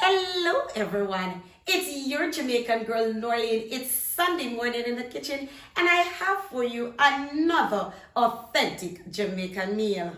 Hello everyone, it's your Jamaican girl Norlene. It's Sunday morning in the kitchen and I have for you another authentic Jamaican meal.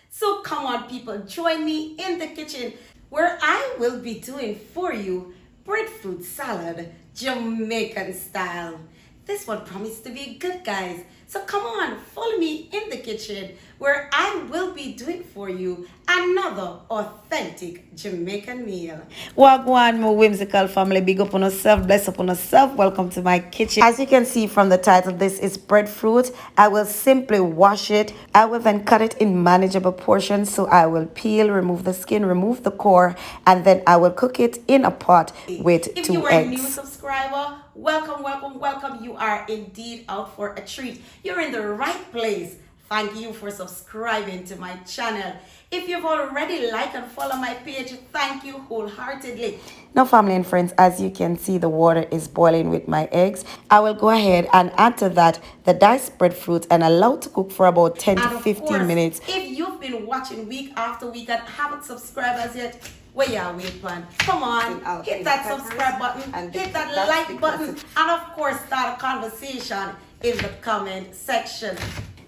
So come on people, join me in the kitchen where I will be doing for you breadfruit salad, Jamaican style. This one promised to be good, guys. So come on, follow me in the kitchen where I will be doing for you another authentic Jamaican meal. Wagwan, my whimsical family, big up on yourself, bless up on yourself. Welcome to my kitchen. As you can see from the title, this is breadfruit. I will simply wash it. I will then cut it in manageable portions. So I will peel, remove the skin, remove the core, and then I will cook it in a pot with If 2 you are eggs. a new subscriber, welcome, welcome, welcome. You are indeed out for a treat. You're in the right place. Thank you for subscribing to my channel. If you've already liked and followed my page, thank you wholeheartedly. Now, family and friends, as you can see, the water is boiling with my eggs. I will go ahead and add to that the diced breadfruit and allow to cook for about 10 to 15 minutes. If you've been watching week after week and haven't subscribed as yet, where you are waiting on? Come on, hit that subscribe button, hit that like button, and of course start a conversation in the comment section.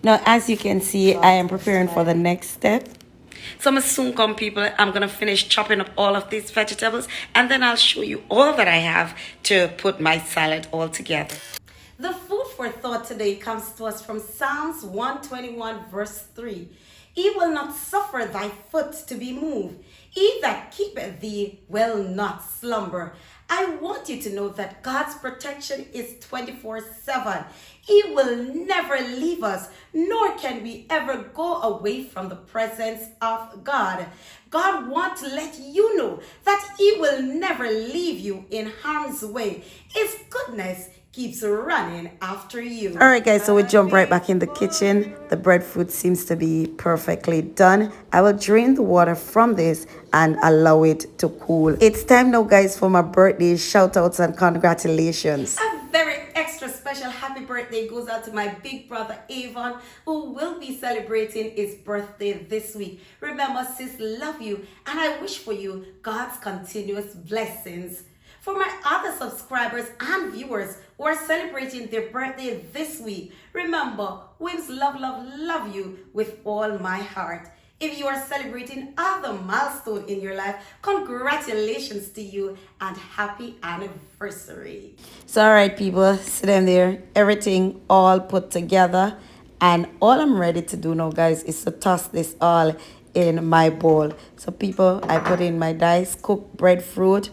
Now, as you can see, I am preparing for the next step. So I'm soon come, people. I'm going to finish chopping up all of these vegetables and then I'll show you all that I have to put my salad all together. The food for thought today comes to us from Psalms 121 verse 3. He will not suffer thy foot to be moved. He that keepeth thee will not slumber. I want you to know that God's protection is 24/7. He will never leave us, nor can we ever go away from the presence of God. God wants to let you know that He will never leave you in harm's way. His goodness keeps running after you. All right, guys, so we jump right back in the kitchen. The breadfruit seems to be perfectly done. I will drain the water from this and allow it to cool. It's time now, guys, for my birthday shout outs and congratulations. A very extra special happy birthday goes out to my big brother Avon, who will be celebrating his birthday this week. Remember, sis, love you, and I wish for you God's continuous blessings. For my other subscribers and viewers who are celebrating their birthday this week, remember, Wims love you with all my heart. If you are celebrating other milestone in your life, congratulations to you and happy anniversary. So, all right, people, sit down there. Everything all put together. And all I'm ready to do now, guys, is to toss this all in my bowl. So, people, I put in my diced cooked breadfruit.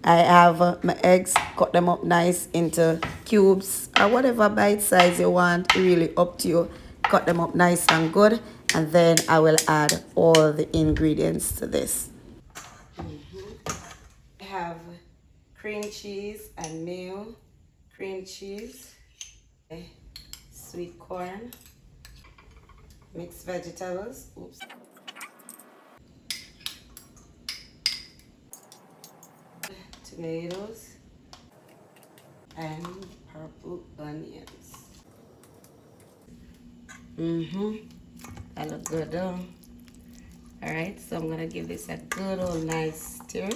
I have my eggs, cut them up nice into cubes or whatever bite size you want. Really up to you. Cut them up nice and good. And then I will add all the ingredients to this. I have cream cheese and mayo, cream cheese, sweet corn, mixed vegetables, tomatoes, and purple onions. That look good though. Alright, so I'm gonna give this a good old nice stir.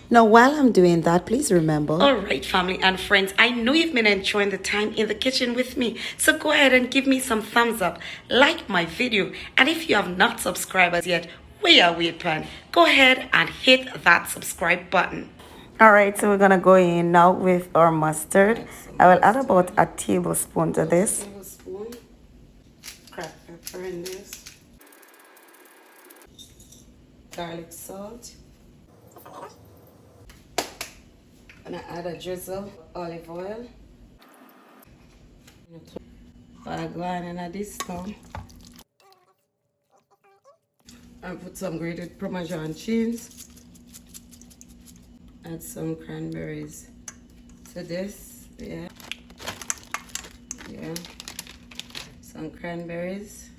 Now, while I'm doing that, please remember. All right, family and friends, I know you've been enjoying the time in the kitchen with me. So go ahead and give me some thumbs up, like my video. And if you have not subscribed as yet, where are we at? Go ahead and hit that subscribe button. All right, so we're going to go in now with our mustard. I will add about a tablespoon to this. Tablespoon, cracked pepper in this, garlic salt. And I add a drizzle olive oil. I go on in this now. And put some grated Parmesan cheese. Add some cranberries to this. Yeah. Some cranberries.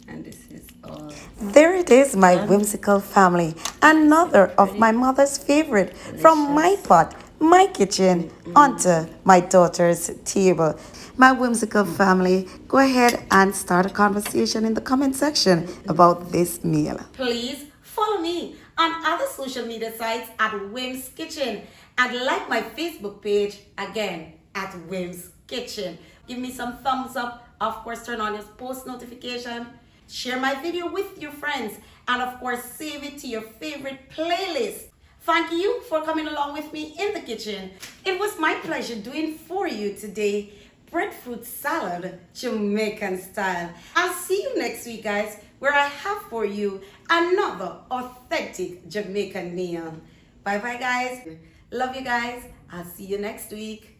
And this is all There it is, my done. whimsical family. Another of my mother's favorite from my Delicious. pot, my kitchen, onto my daughter's table. My whimsical family, go ahead and start a conversation in the comment section about this meal. Please follow me on other social media sites at Wim's Kitchen and like my Facebook page again at Wim's Kitchen. Give me some thumbs up. Of course, turn on your post notification. Share my video with your friends and of course save it to your favorite playlist. Thank you for coming along with me in the kitchen. It was my pleasure doing for you today breadfruit salad, Jamaican style. I'll see you next week, guys, where I have for you another authentic Jamaican meal. Bye bye, guys. Love you guys. I'll see you next week.